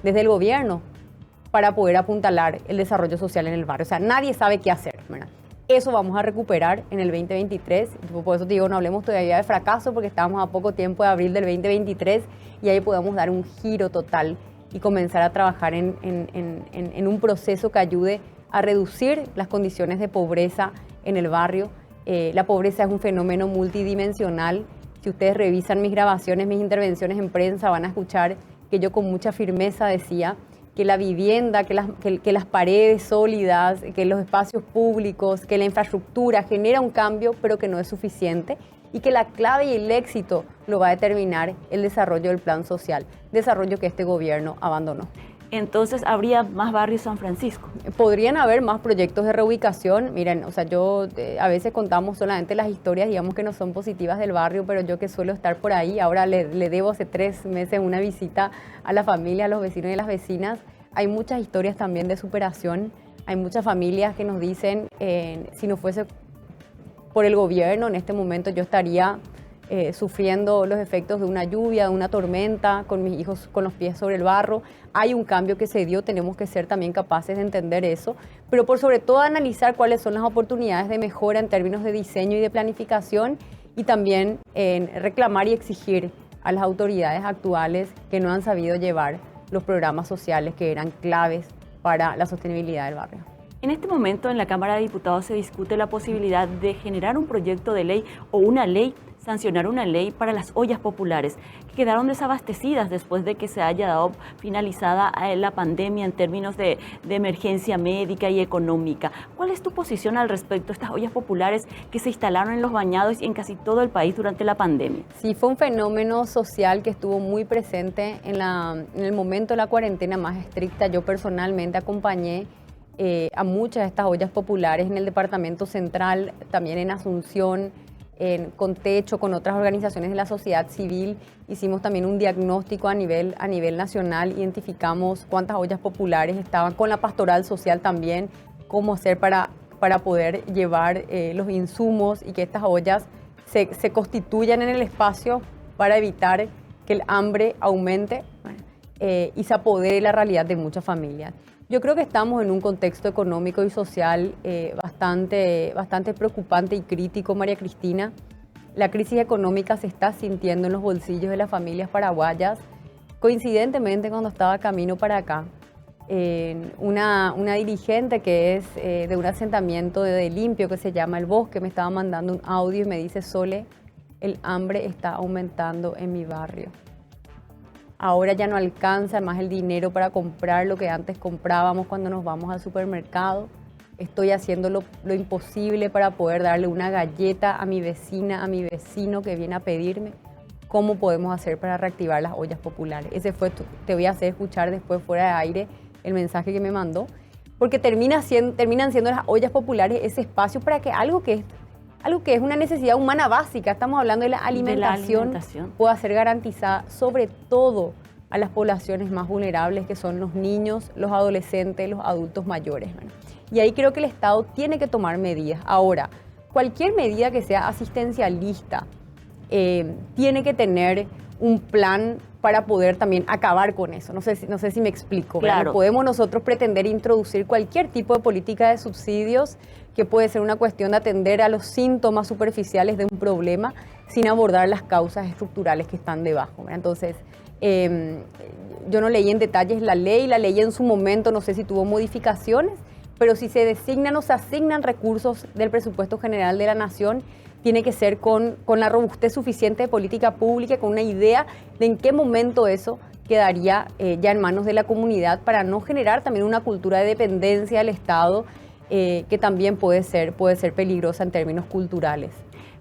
desde el gobierno para poder apuntalar el desarrollo social en el barrio. O sea, nadie sabe qué hacer, ¿verdad? Eso vamos a recuperar en el 2023, por eso te digo, no hablemos todavía de fracaso porque estamos a poco tiempo de abril del 2023 y ahí podemos dar un giro total y comenzar a trabajar en un proceso que ayude a reducir las condiciones de pobreza en el barrio. La pobreza es un fenómeno multidimensional. Si ustedes revisan mis grabaciones, mis intervenciones en prensa, van a escuchar que yo con mucha firmeza decía que la vivienda, que las paredes sólidas, que los espacios públicos, que la infraestructura genera un cambio, pero que no es suficiente, y que la clave y el éxito lo va a determinar el desarrollo del plan social, desarrollo que este gobierno abandonó. Entonces, ¿habría más barrios San Francisco? Podrían haber más proyectos de reubicación. Miren, o sea, yo a veces contamos solamente las historias, digamos que no son positivas del barrio, pero yo que suelo estar por ahí, ahora le debo hace 3 meses una visita a la familia, a los vecinos y las vecinas. Hay muchas historias también de superación. Hay muchas familias que nos dicen, si no fuese por el gobierno, en este momento yo estaría sufriendo los efectos de una lluvia, de una tormenta, con mis hijos con los pies sobre el barro. Hay un cambio que se dio, tenemos que ser también capaces de entender eso, pero por sobre todo analizar cuáles son las oportunidades de mejora en términos de diseño y de planificación, y también reclamar y exigir a las autoridades actuales que no han sabido llevar los programas sociales que eran claves para la sostenibilidad del barrio. En este momento en la Cámara de Diputados se discute la posibilidad de generar un proyecto de ley o una ley, sancionar una ley para las ollas populares que quedaron desabastecidas después de que se haya dado finalizada la pandemia en términos de emergencia médica y económica. ¿Cuál es tu posición al respecto de estas ollas populares que se instalaron en los bañados y en casi todo el país durante la pandemia? Sí, fue un fenómeno social que estuvo muy presente en el momento de la cuarentena más estricta. Yo personalmente acompañé a muchas de estas ollas populares en el departamento central, también en Asunción, con Techo, con otras organizaciones de la sociedad civil. Hicimos también un diagnóstico a nivel nacional, identificamos cuántas ollas populares estaban, con la pastoral social también, cómo hacer para poder llevar los insumos y que estas ollas se constituyan en el espacio para evitar que el hambre aumente y se apodere la realidad de muchas familias. Yo creo que estamos en un contexto económico y social bastante preocupante y crítico, María Cristina. La crisis económica se está sintiendo en los bolsillos de las familias paraguayas. Coincidentemente, cuando estaba camino para acá, una dirigente que es de un asentamiento de Limpio que se llama El Bosque me estaba mandando un audio y me dice: Sole, el hambre está aumentando en mi barrio. Ahora ya no alcanza más el dinero para comprar lo que antes comprábamos cuando nos vamos al supermercado. Estoy haciendo lo imposible para poder darle una galleta a mi vecina, a mi vecino que viene a pedirme. ¿Cómo podemos hacer para reactivar las ollas populares? Ese fue, te voy a hacer escuchar después fuera de aire el mensaje que me mandó, porque terminan siendo las ollas populares ese espacio para que algo que es una necesidad humana básica, estamos hablando de la alimentación, pueda ser garantizada, sobre todo a las poblaciones más vulnerables, que son los niños, los adolescentes, los adultos mayores, ¿verdad? Y ahí creo que el Estado tiene que tomar medidas. Ahora, cualquier medida que sea asistencialista tiene que tener un plan para poder también acabar con eso. No sé si me explico. Claro. No podemos nosotros pretender introducir cualquier tipo de política de subsidios, que puede ser una cuestión de atender a los síntomas superficiales de un problema sin abordar las causas estructurales que están debajo, ¿verdad? Entonces, yo no leí en detalles la ley en su momento, no sé si tuvo modificaciones, pero si se designan o se asignan recursos del presupuesto general de la Nación, tiene que ser con la robustez suficiente de política pública, con una idea de en qué momento eso quedaría ya en manos de la comunidad, para no generar también una cultura de dependencia del Estado que también puede ser peligrosa en términos culturales.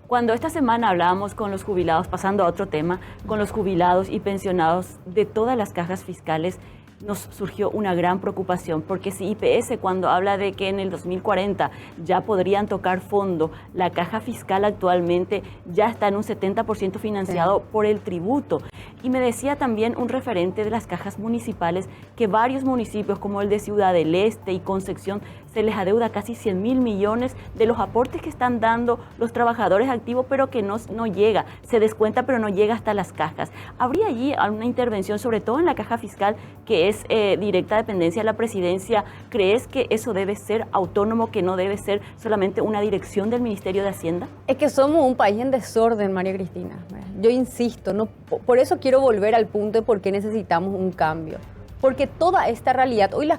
Cuando esta semana hablábamos con los jubilados, pasando a otro tema, con los jubilados y pensionados de todas las cajas fiscales, nos surgió una gran preocupación, porque si IPS, cuando habla de que en el 2040 ya podrían tocar fondo, la caja fiscal actualmente ya está en un 70% financiado por el tributo. Y me decía también un referente de las cajas municipales que varios municipios como el de Ciudad del Este y Concepción se les adeuda casi 100.000 millones de los aportes que están dando los trabajadores activos, pero que no llega, se descuenta pero no llega hasta las cajas. ¿Habría allí alguna intervención, sobre todo en la caja fiscal, que es directa dependencia de la presidencia? ¿Crees que eso debe ser autónomo, que no debe ser solamente una dirección del Ministerio de Hacienda? Es que somos un país en desorden, María Cristina. Yo insisto, por eso quiero volver al punto de por qué necesitamos un cambio. Porque toda esta realidad, hoy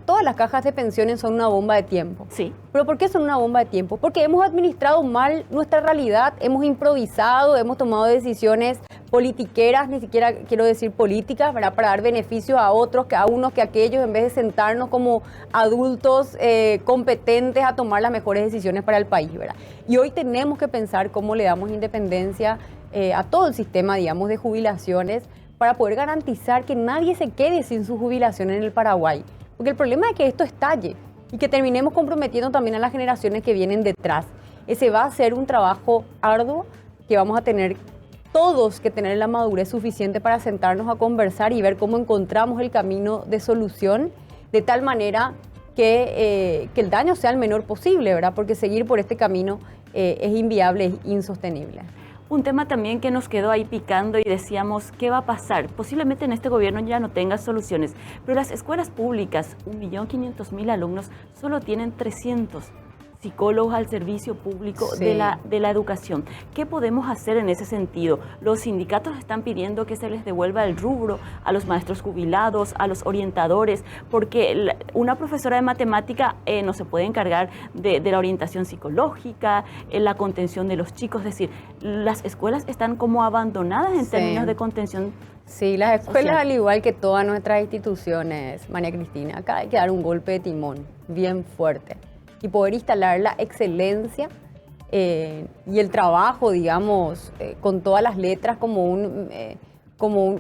todas las cajas de pensiones son una bomba de tiempo. Sí. ¿Pero por qué son una bomba de tiempo? Porque hemos administrado mal nuestra realidad, hemos improvisado, hemos tomado decisiones politiqueras, ni siquiera quiero decir políticas, ¿verdad?, para dar beneficios a otros, a unos que a aquellos, en vez de sentarnos como adultos competentes a tomar las mejores decisiones para el país, ¿verdad? Y hoy tenemos que pensar cómo le damos independencia a todo el sistema, digamos, de jubilaciones, para poder garantizar que nadie se quede sin su jubilación en el Paraguay. Porque el problema es que esto estalle y que terminemos comprometiendo también a las generaciones que vienen detrás. Ese va a ser un trabajo arduo que vamos a tener todos que tener la madurez suficiente para sentarnos a conversar y ver cómo encontramos el camino de solución, de tal manera que el daño sea el menor posible, ¿verdad? Porque seguir por este camino es inviable, es insostenible. Un tema también que nos quedó ahí picando y decíamos, ¿qué va a pasar? Posiblemente en este gobierno ya no tenga soluciones, pero las escuelas públicas, 1.500.000 alumnos, solo tienen 300 psicólogos al servicio público de la educación. ¿Qué podemos hacer en ese sentido? Los sindicatos están pidiendo que se les devuelva el rubro a los maestros jubilados, a los orientadores, porque una profesora de matemática no se puede encargar de la orientación psicológica, la contención de los chicos. Es decir, las escuelas están como abandonadas en términos de contención. Sí, las escuelas, social, al igual que todas nuestras instituciones, María Cristina, acá hay que dar un golpe de timón bien fuerte y poder instalar la excelencia y el trabajo, digamos, con todas las letras como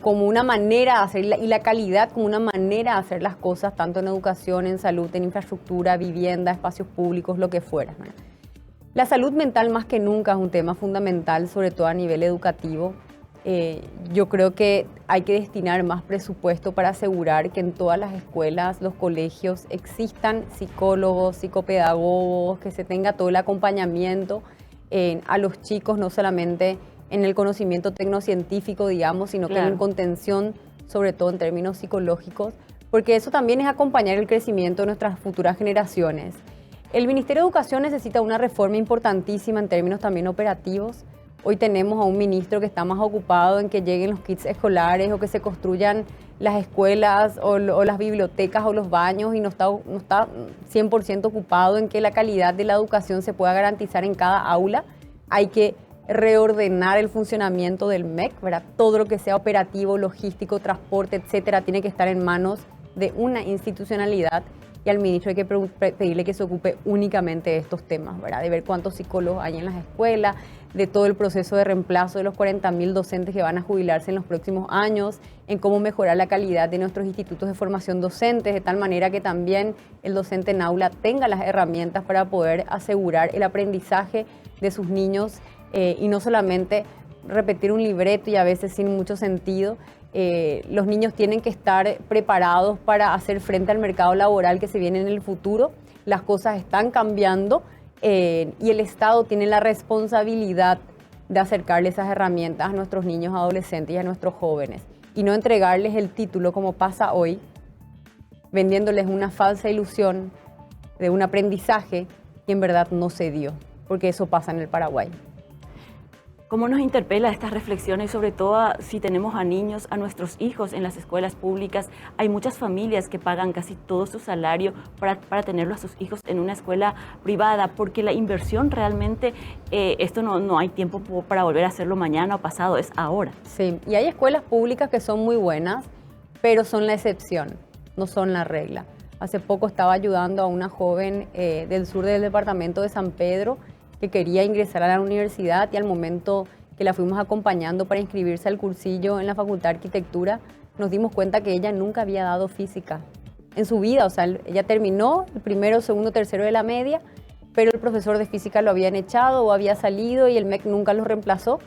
una manera de hacer, y la calidad como una manera de hacer las cosas, tanto en educación, en salud, en infraestructura, vivienda, espacios públicos, lo que fuera, ¿no? La salud mental más que nunca es un tema fundamental, sobre todo a nivel educativo. Yo creo que hay que destinar más presupuesto para asegurar que en todas las escuelas, los colegios, existan psicólogos, psicopedagogos, que se tenga todo el acompañamiento a los chicos, no solamente en el conocimiento tecnocientífico, digamos, sino que en contención, sobre todo en términos psicológicos, porque eso también es acompañar el crecimiento de nuestras futuras generaciones. El Ministerio de Educación necesita una reforma importantísima en términos también operativos. Hoy tenemos a un ministro que está más ocupado en que lleguen los kits escolares o que se construyan las escuelas o las bibliotecas o los baños y no está 100% ocupado en que la calidad de la educación se pueda garantizar en cada aula. Hay que reordenar el funcionamiento del MEC, ¿verdad? Todo lo que sea operativo, logístico, transporte, etcétera, tiene que estar en manos de una institucionalidad y al ministro hay que pedirle que se ocupe únicamente de estos temas, ¿verdad? De ver cuántos psicólogos hay en las escuelas, de todo el proceso de reemplazo de los 40.000 docentes que van a jubilarse en los próximos años, en cómo mejorar la calidad de nuestros institutos de formación docentes, de tal manera que también el docente en aula tenga las herramientas para poder asegurar el aprendizaje de sus niños y no solamente repetir un libreto y a veces sin mucho sentido. Los niños tienen que estar preparados para hacer frente al mercado laboral que se viene en el futuro. Las cosas están cambiando y el Estado tiene la responsabilidad de acercarle esas herramientas a nuestros niños, adolescentes y a nuestros jóvenes y no entregarles el título como pasa hoy, vendiéndoles una falsa ilusión de un aprendizaje que en verdad no se dio, porque eso pasa en el Paraguay. ¿Cómo nos interpela estas reflexiones, sobre todo si tenemos a niños, a nuestros hijos en las escuelas públicas? Hay muchas familias que pagan casi todo su salario para tenerlo a sus hijos en una escuela privada, porque la inversión realmente, esto no hay tiempo para volver a hacerlo mañana o pasado, es ahora. Sí, y hay escuelas públicas que son muy buenas, pero son la excepción, no son la regla. Hace poco estaba ayudando a una joven del sur del departamento de San Pedro, que quería ingresar a la universidad y al momento que la fuimos acompañando para inscribirse al cursillo en la Facultad de Arquitectura, nos dimos cuenta que ella nunca había dado física en su vida. O sea, ella terminó el primero, segundo, tercero de la media, pero el profesor de física lo habían echado o había salido y el MEC nunca lo reemplazó.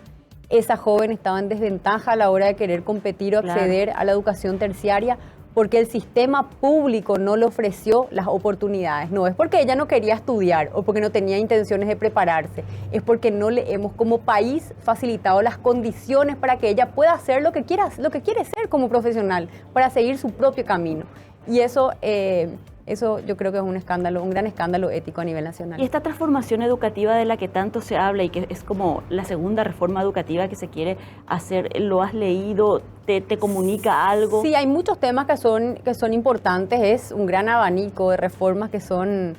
Esa joven estaba en desventaja a la hora de querer competir o acceder a la educación terciaria, porque el sistema público no le ofreció las oportunidades. No es porque ella no quería estudiar o porque no tenía intenciones de prepararse, es porque no le hemos como país facilitado las condiciones para que ella pueda hacer lo que quiere ser como profesional, para seguir su propio camino. Y eso yo creo que es un escándalo, un gran escándalo ético a nivel nacional. Y esta transformación educativa de la que tanto se habla y que es como la segunda reforma educativa que se quiere hacer, ¿lo has leído? ¿Te comunica algo? Sí, hay muchos temas que son importantes. Es un gran abanico de reformas que son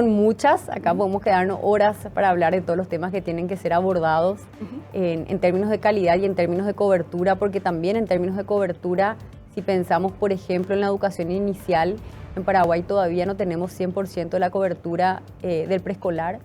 muchas. Acá podemos quedarnos horas para hablar de todos los temas que tienen que ser abordados en términos de calidad y en términos de cobertura, porque también en términos de cobertura, si pensamos, por ejemplo, en la educación inicial, en Paraguay todavía no tenemos 100% de la cobertura del preescolar,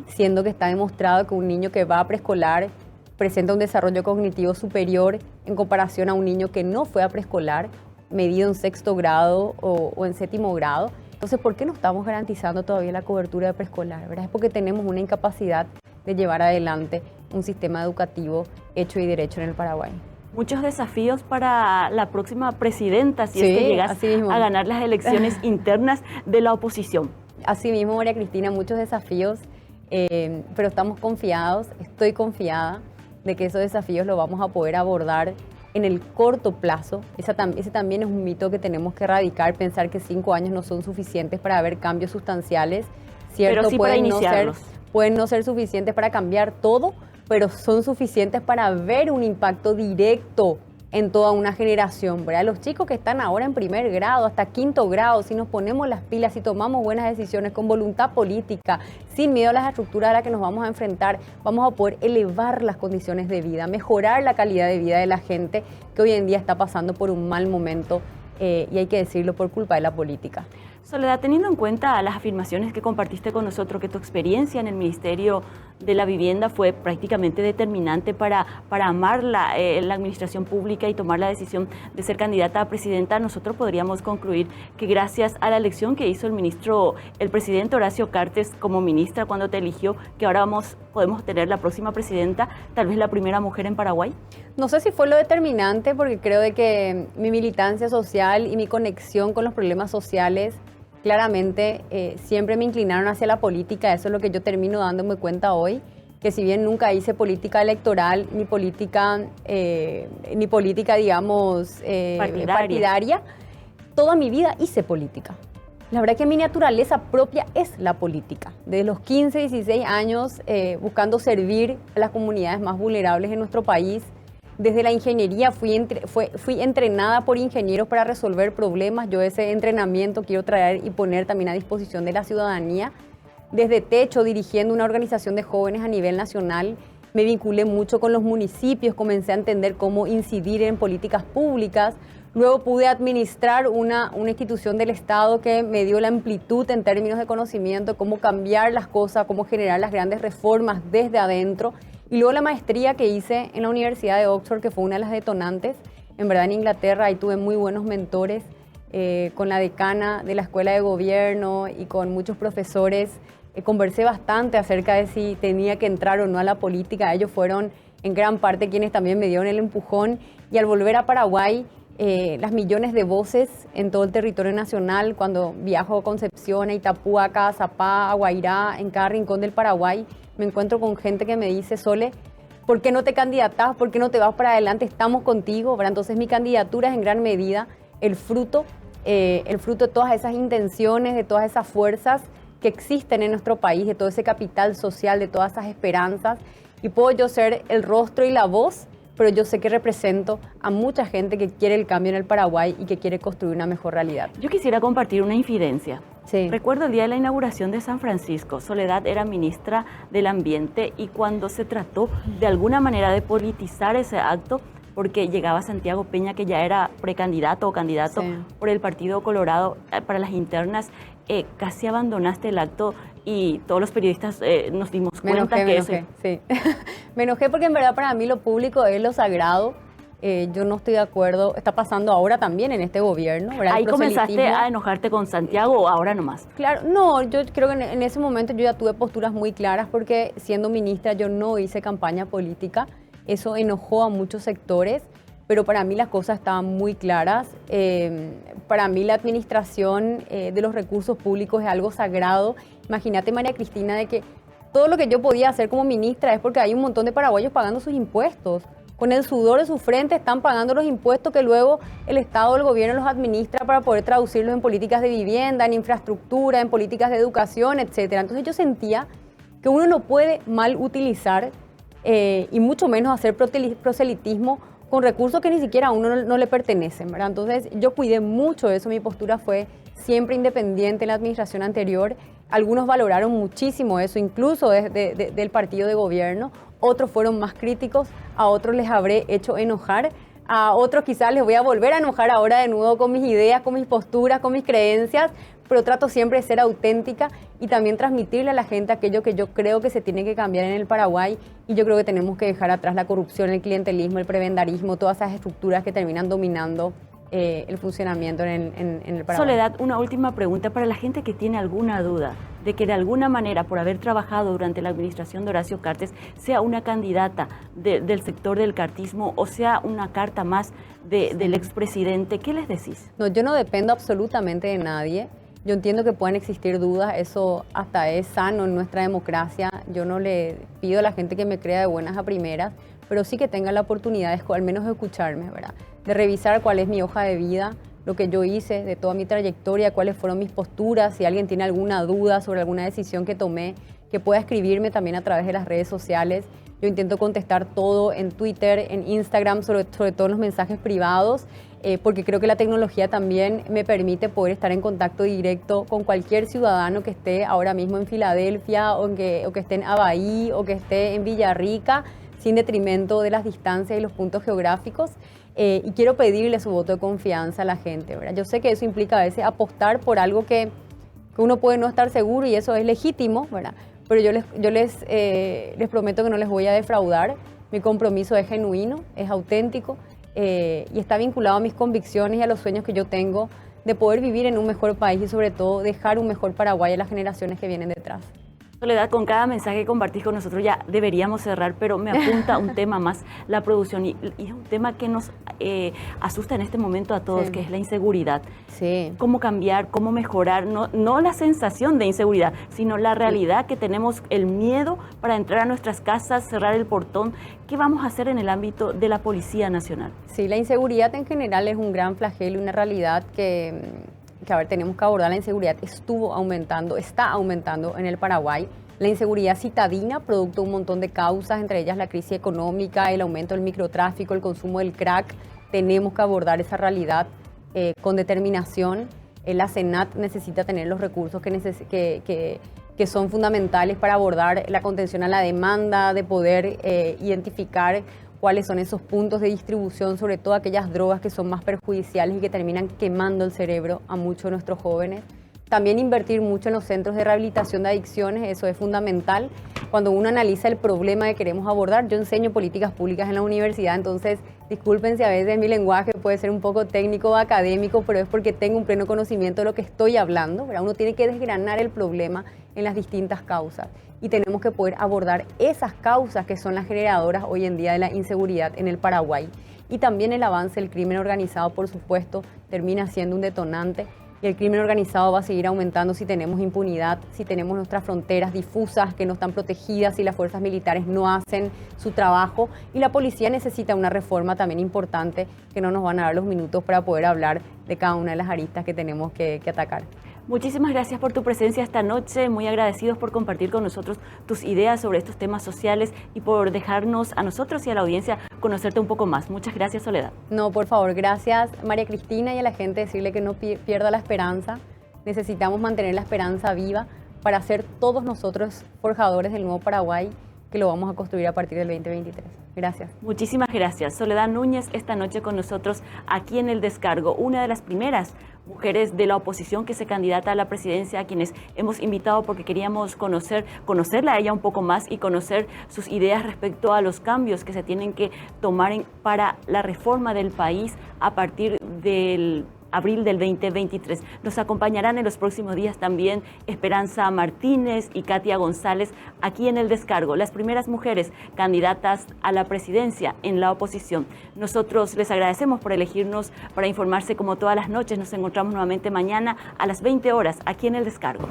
siendo que está demostrado que un niño que va a preescolar presenta un desarrollo cognitivo superior en comparación a un niño que no fue a preescolar, medido en sexto grado o en séptimo grado. Entonces, ¿por qué no estamos garantizando todavía la cobertura de preescolar? ¿Verdad? Es porque tenemos una incapacidad de llevar adelante un sistema educativo hecho y derecho en el Paraguay. Muchos desafíos para la próxima presidenta, si es que llegas a ganar las elecciones internas de la oposición. Así mismo, María Cristina, muchos desafíos, pero estamos confiados, estoy confiada de que esos desafíos los vamos a poder abordar en el corto plazo. Ese también es un mito que tenemos que erradicar, pensar que 5 años no son suficientes para ver cambios sustanciales. Cierto, pero sí para iniciarlos. Pueden no ser suficientes para cambiar todo, pero son suficientes para ver un impacto directo en toda una generación, ¿verdad? Los chicos que están ahora en primer grado, hasta quinto grado, si nos ponemos las pilas, si tomamos buenas decisiones con voluntad política, sin miedo a las estructuras a las que nos vamos a enfrentar, vamos a poder elevar las condiciones de vida, mejorar la calidad de vida de la gente que hoy en día está pasando por un mal momento y hay que decirlo, por culpa de la política. Soledad, teniendo en cuenta las afirmaciones que compartiste con nosotros, que tu experiencia en el Ministerio de la Vivienda fue prácticamente determinante para amar la administración pública y tomar la decisión de ser candidata a presidenta, nosotros podríamos concluir que gracias a la elección que hizo el presidente Horacio Cartes como ministra cuando te eligió, que ahora podemos tener la próxima presidenta, tal vez la primera mujer en Paraguay. No sé si fue lo determinante, porque creo de que mi militancia social y mi conexión con los problemas sociales claramente siempre me inclinaron hacia la política. Eso es lo que yo termino dándome cuenta hoy, que si bien nunca hice política electoral ni política digamos, partidaria, toda mi vida hice política. La verdad que mi naturaleza propia es la política. Desde los 15, 16 años, buscando servir a las comunidades más vulnerables de nuestro país. Desde la ingeniería fui entrenada por ingenieros para resolver problemas. Yo ese entrenamiento quiero traer y poner también a disposición de la ciudadanía. Desde Techo, dirigiendo una organización de jóvenes a nivel nacional, me vinculé mucho con los municipios, comencé a entender cómo incidir en políticas públicas. Luego pude administrar una institución del Estado que me dio la amplitud en términos de conocimiento, cómo cambiar las cosas, cómo generar las grandes reformas desde adentro. Y luego la maestría que hice en la Universidad de Oxford, que fue una de las detonantes, en verdad en Inglaterra, ahí tuve muy buenos mentores, con la decana de la Escuela de Gobierno y con muchos profesores. Conversé bastante acerca de si tenía que entrar o no a la política. Ellos fueron en gran parte quienes también me dieron el empujón. Y al volver a Paraguay, las millones de voces en todo el territorio nacional, cuando viajo a Concepción, a Itapuaca, a Zapá, a Guairá, en cada rincón del Paraguay, me encuentro con gente que me dice: Sole, ¿por qué no te candidatás? ¿Por qué no te vas para adelante? Estamos contigo, ¿verdad? Entonces mi candidatura es en gran medida el fruto de todas esas intenciones, de todas esas fuerzas que existen en nuestro país, de todo ese capital social, de todas esas esperanzas. Y puedo yo ser el rostro y la voz, pero yo sé que represento a mucha gente que quiere el cambio en el Paraguay y que quiere construir una mejor realidad. Yo quisiera compartir una infidencia. Sí. Recuerdo el día de la inauguración de San Francisco. Soledad era ministra del Ambiente y cuando se trató de alguna manera de politizar ese acto, porque llegaba Santiago Peña, que ya era precandidato o candidato por el Partido Colorado para las internas, casi abandonaste el acto y todos los periodistas nos dimos cuenta que eso... Sí. Me enojé porque en verdad para mí lo público es lo sagrado. Yo no estoy de acuerdo. Está pasando ahora también en este gobierno, ¿verdad? ¿Ahí comenzaste a enojarte con Santiago o ahora nomás? Claro, no, yo creo que en ese momento yo ya tuve posturas muy claras porque siendo ministra yo no hice campaña política. Eso enojó a muchos sectores, pero para mí las cosas estaban muy claras. Para mí la administración de los recursos públicos es algo sagrado. Imagínate, María Cristina, de que todo lo que yo podía hacer como ministra es porque hay un montón de paraguayos pagando sus impuestos. Con el sudor de su frente están pagando los impuestos que luego el Estado o el gobierno los administra para poder traducirlos en políticas de vivienda, en infraestructura, en políticas de educación, etc. Entonces yo sentía que uno no puede mal utilizar y mucho menos hacer proselitismo con recursos que ni siquiera a uno no le pertenecen, ¿verdad? Entonces yo cuidé mucho eso, mi postura fue siempre independiente en la administración anterior. Algunos valoraron muchísimo eso, incluso del partido de gobierno. Otros fueron más críticos, a otros les habré hecho enojar, a otros quizás les voy a volver a enojar ahora de nuevo con mis ideas, con mis posturas, con mis creencias, pero trato siempre de ser auténtica y también transmitirle a la gente aquello que yo creo que se tiene que cambiar en el Paraguay, y yo creo que tenemos que dejar atrás la corrupción, el clientelismo, el prebendarismo, todas esas estructuras que terminan dominando el funcionamiento en el Paraguay. Soledad, una última pregunta para la gente que tiene alguna duda de que de alguna manera, por haber trabajado durante la administración de Horacio Cartes, sea una candidata del sector del cartismo o sea una carta más del expresidente. ¿Qué les decís? No, yo no dependo absolutamente de nadie. Yo entiendo que pueden existir dudas, eso hasta es sano en nuestra democracia. Yo no le pido a la gente que me crea de buenas a primeras, pero sí que tenga la oportunidad de al menos escucharme, ¿verdad? De revisar cuál es mi hoja de vida, lo que yo hice, de toda mi trayectoria, cuáles fueron mis posturas, si alguien tiene alguna duda sobre alguna decisión que tomé, que pueda escribirme también a través de las redes sociales. Yo intento contestar todo en Twitter, en Instagram, sobre todo en los mensajes privados, porque creo que la tecnología también me permite poder estar en contacto directo con cualquier ciudadano que esté ahora mismo en Filadelfia o que esté en Abaí o que esté en Villarrica, sin detrimento de las distancias y los puntos geográficos. Y quiero pedirle su voto de confianza a la gente, ¿verdad? Yo sé que eso implica a veces apostar por algo que uno puede no estar seguro y eso es legítimo, ¿verdad? Pero yo les prometo que no les voy a defraudar. Mi compromiso es genuino, es auténtico y está vinculado a mis convicciones y a los sueños que yo tengo de poder vivir en un mejor país y sobre todo dejar un mejor Paraguay a las generaciones que vienen detrás. Soledad, con cada mensaje que compartís con nosotros ya deberíamos cerrar, pero me apunta un tema más, la producción, y es un tema que nos asusta en este momento a todos, Sí. que es la inseguridad. Sí. Cómo cambiar, cómo mejorar, no la sensación de inseguridad, sino la realidad que tenemos, el miedo para entrar a nuestras casas, cerrar el portón. ¿Qué vamos a hacer en el ámbito de la Policía Nacional? Sí, la inseguridad en general es un gran flagelo y una realidad tenemos que abordar la inseguridad está aumentando en el Paraguay. La inseguridad citadina, producto de un montón de causas, entre ellas la crisis económica, el aumento del microtráfico, el consumo del crack. Tenemos que abordar esa realidad con determinación. La SENAT necesita tener los recursos que son fundamentales para abordar la contención a la demanda, de poder identificar cuáles son esos puntos de distribución, sobre todo aquellas drogas que son más perjudiciales y que terminan quemando el cerebro a muchos de nuestros jóvenes. También invertir mucho en los centros de rehabilitación de adicciones, eso es fundamental. Cuando uno analiza el problema que queremos abordar, yo enseño políticas públicas en la universidad, entonces disculpen si a veces mi lenguaje puede ser un poco técnico o académico, pero es porque tengo un pleno conocimiento de lo que estoy hablando, ¿verdad? Uno tiene que desgranar el problema en las distintas causas y tenemos que poder abordar esas causas que son las generadoras hoy en día de la inseguridad en el Paraguay. Y también el avance del crimen organizado, por supuesto, termina siendo un detonante. Y el crimen organizado va a seguir aumentando si tenemos impunidad, si tenemos nuestras fronteras difusas que no están protegidas, si las fuerzas militares no hacen su trabajo. Y la policía necesita una reforma también importante que no nos van a dar los minutos para poder hablar de cada una de las aristas que tenemos que atacar. Muchísimas gracias por tu presencia esta noche, muy agradecidos por compartir con nosotros tus ideas sobre estos temas sociales y por dejarnos a nosotros y a la audiencia conocerte un poco más. Muchas gracias, Soledad. No, por favor, gracias María Cristina, y a la gente decirle que no pierda la esperanza. Necesitamos mantener la esperanza viva para ser todos nosotros forjadores del nuevo Paraguay, que lo vamos a construir a partir del 2023. Gracias. Muchísimas gracias. Soledad Núñez esta noche con nosotros aquí en El Descargo, una de las primeras mujeres de la oposición que se candidata a la presidencia, a quienes hemos invitado porque queríamos conocerla a ella un poco más y conocer sus ideas respecto a los cambios que se tienen que tomar para la reforma del país a partir del abril del 2023. Nos acompañarán en los próximos días también Esperanza Martínez y Katia González aquí en El Descargo, las primeras mujeres candidatas a la presidencia en la oposición. Nosotros les agradecemos por elegirnos para informarse como todas las noches. Nos encontramos nuevamente mañana a las 20 horas aquí en El Descargo.